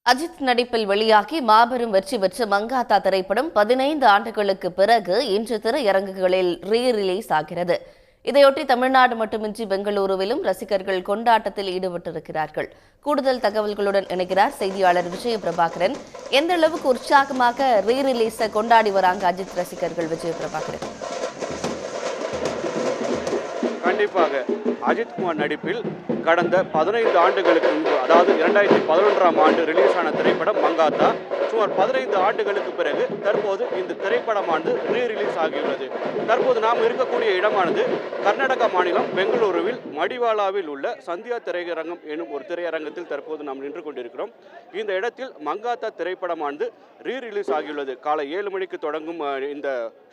அஜித் நடிப்பில் வெளியாகி மாபெரும் வெற்றி பெற்ற மங்காத்தா திரைப்படம் 15 ஆண்டுகளுக்கு பிறகு இன்று திரையரங்குகளில் ரீ-ரிலீஸ் ஆகிறது. இதையொட்டி தமிழ்நாடு மட்டுமின்றி பெங்களூருவிலும் ரசிகர்கள் கொண்டாட்டத்தில் ஈடுபட்டிருக்கிறார்கள். கூடுதல் தகவல்களுடன் இணைகிறார் செய்தியாளர் விஜய பிரபாகரன். எந்த அளவுக்கு உற்சாகமாக ரீ-ரிலீஸை கொண்டாடி வராங்க அஜித் ரசிகர்கள்? விஜய பிரபாகரன். கண்டிப்பாக அஜித்குமார் நடிப்பில் கடந்த 15 ஆண்டுகளுக்கு முன்பு, அதாவது 2011ஆம் ஆண்டு ரிலீஸ் ஆன திரைப்படம் மங்காத்தா சுமார் 15 ஆண்டுகளுக்கு பிறகு தற்போது இந்த திரைப்படமானது ரீ-ரிலீஸ் ஆகியுள்ளது. தற்போது நாம் இருக்கக்கூடிய இடமானது கர்நாடகா மாநிலம் பெங்களூருவில் மடிவாலாவில் உள்ள சந்தியா திரையரங்கம் எனும் ஒரு திரையரங்கத்தில் தற்போது நாம் நின்று கொண்டிருக்கிறோம். இந்த இடத்தில் மங்காத்தா திரைப்படமானது ரீ-ரிலீஸ் ஆகியுள்ளது. காலை 7 மணிக்கு தொடங்கும் இந்த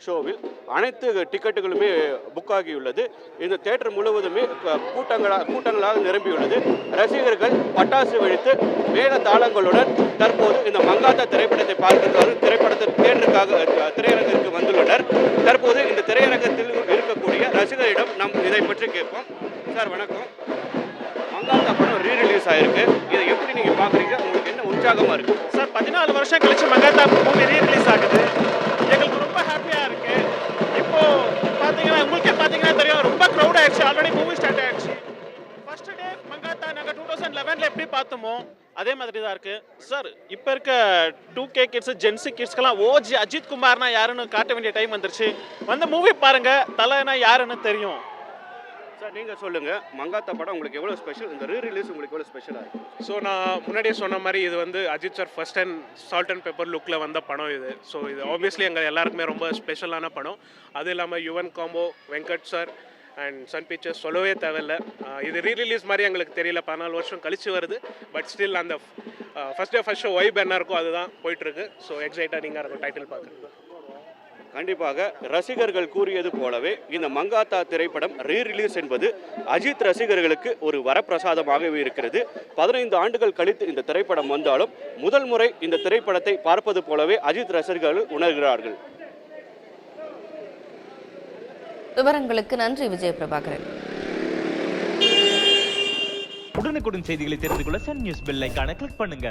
ஷோவில் அனைத்து டிக்கெட்டுகளுமே புக் ஆகியுள்ளது. இந்த தியேட்டர் முழுவதுமே கூட்டங்களாக நிரம்பியுள்ளது. ரசிகர்கள் பட்டாசு வெடித்து மேல தாளங்களுடன் தற்போது இந்த மங்காத்தா திரைப்படத்தை பார்க்கிறது திரையரங்கிற்கு வந்துள்ளனர். தற்போது இந்த திரையரங்கத்தில் இருக்கக்கூடிய ரசிகரிடம் நாம் இதை பற்றி கேட்போம். சார் வணக்கம். மங்காத்தா படம் ரீ-ரிலீஸ் ஆயிருக்கு. இதை எப்படி நீங்க பாக்குறீங்க? உங்களுக்கு என்ன உற்சாகமா இருக்கு? சார் 14 வருஷம் கழிச்சு மங்காத்தா மூவி ரீ-ரிலீஸ் ஆகுது. எங்களுக்கு ரொம்ப ஹாப்பியா இருக்கு. இப்போ பாத்தீங்கன்னா உங்களுக்கே பாத்தீங்கன்னா தெரியும், ரொம்ப க்ரௌட் ஆயிடுச்சு. ஆல்ரெடி மூவி ஸ்டார்ட் ஆயிடுச்சு. ஃபர்ஸ்ட் டே மங்காத்தா நாங்கள் 2011ல் எப்படி பார்த்தோமோ அதே மாதிரி தான் இருக்கு சார். இப்போ இருக்க 2K கிட்ஸ், ஜென்சி கிட்ஸ்க்கெல்லாம் ஓஜி அஜித் குமார்னா யாருன்னு காட்ட வேண்டிய டைம் வந்துருச்சு. வந்து மூவி பாருங்க, தலைனா யாருன்னு தெரியும். சார் நீங்கள் சொல்லுங்கள், மங்காத்தா படம் உங்களுக்கு எவ்வளோ ஸ்பெஷல்? இந்த ரீ-ரிலீஸ் உங்களுக்கு எவ்வளோ ஸ்பெஷலாக இருக்குது? ஸோ நான் முன்னாடியே சொன்ன மாதிரி இது வந்து Ajith sir first and salt and pepper லுக்கில் வந்த படம் இது. ஸோ இது ஆப்வியஸ்லி எங்கள் எல்லாருக்குமே ரொம்ப ஸ்பெஷலான படம். அது இல்லாமல் Yuvan combo, Venkat sir and Sun Pictures சொல்லவே தேவையில்லை. இது ரீ-ரிலீஸ் மாதிரி எங்களுக்கு தெரியல, 14 வருஷம் கழிச்சு வருது. பட் ஸ்டில் அந்த ஃபர்ஸ்ட் ஷோ வைப் என்ன இருக்கோ அதுதான் போயிட்டுருக்கு. ஸோ எக்ஸைட்டிங்காக இருக்கும் டைட்டில் பார்க்குறது. கண்டிப்பாக ரசிகர்கள் கூறியது போலவே இந்த மங்காத்தா திரைப்படம் ரீ-ரிலீஸ் என்பது அஜித் ரசிகர்களுக்கு ஒரு வரப்பிரசாதமாகவே இருக்கிறது. 15 ஆண்டுகள் கழித்து இந்த திரைப்படம் வந்தாலும் முதல் முறை இந்த திரைப்படத்தை பார்ப்பது போலவே அஜித் ரசிகர்கள் உணர்கிறார்கள். விவரங்களுக்கு நன்றி விஜய பிரபாகரன். உடனுக்குடன் செய்திகளை தெரிந்து கொள்ள சன் நியூஸ் பெல் ஐகானை கிளிக் பண்ணுங்க.